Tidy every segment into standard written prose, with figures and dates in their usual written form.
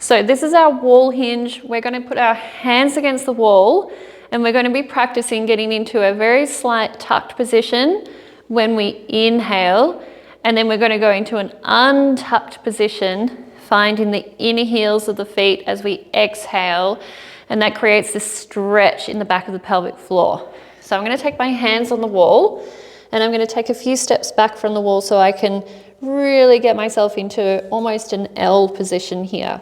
So this is our wall hinge. We're going to put our hands against the wall and we're going to be practicing getting into a very slight tucked position when we inhale, and then we're going to go into an untucked position, finding the inner heels of the feet as we exhale, and that creates this stretch in the back of the pelvic floor. So I'm going to take my hands on the wall and I'm going to take a few steps back from the wall so I can really get myself into almost an L position here.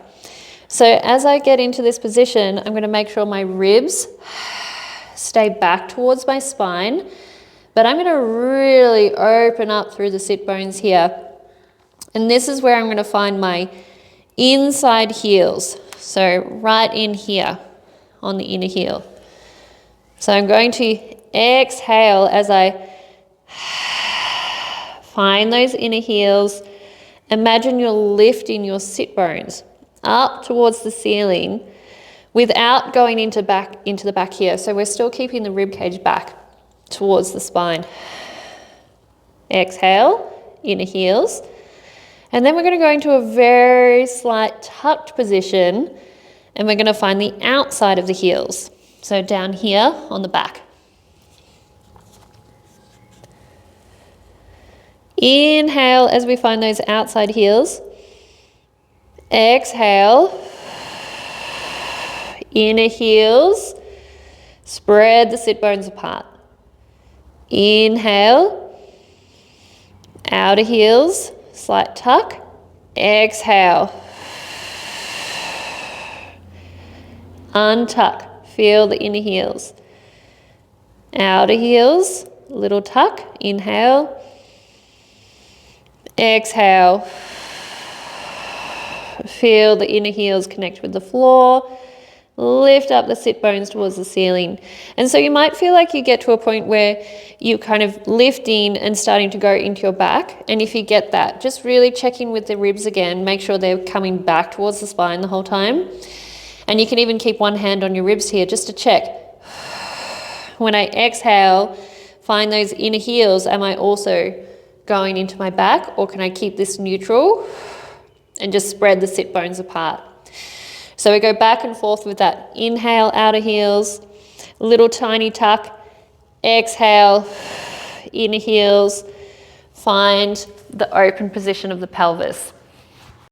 So as I get into this position, I'm going to make sure my ribs stay back towards my spine, but I'm going to really open up through the sit bones here. And this is where I'm going to find my inside heels. So right in here on the inner heel. So I'm going to exhale as I find those inner heels. Imagine you're lifting your sit bones up towards the ceiling without going into the back here. So we're still keeping the rib cage back towards the spine. Exhale, inner heels. And then we're going to go into a very slight tucked position and we're going to find the outside of the heels. So down here on the back. Inhale as we find those outside heels. Exhale, inner heels. Spread the sit bones apart. Inhale, outer heels, slight tuck. Exhale, untuck, feel the inner heels. Outer heels, little tuck, inhale. Exhale, feel the inner heels connect with the floor. Lift up the sit bones towards the ceiling. And so you might feel like you get to a point where you're kind of lifting and starting to go into your back. And if you get that, just really check in with the ribs again. Make sure they're coming back towards the spine the whole time. And you can even keep one hand on your ribs here just to check. When I exhale, find those inner heels. Am I also going into my back, or can I keep this neutral and just spread the sit bones apart? So we go back and forth with that. Inhale, outer heels, little tiny tuck. Exhale, inner heels. Find the open position of the pelvis.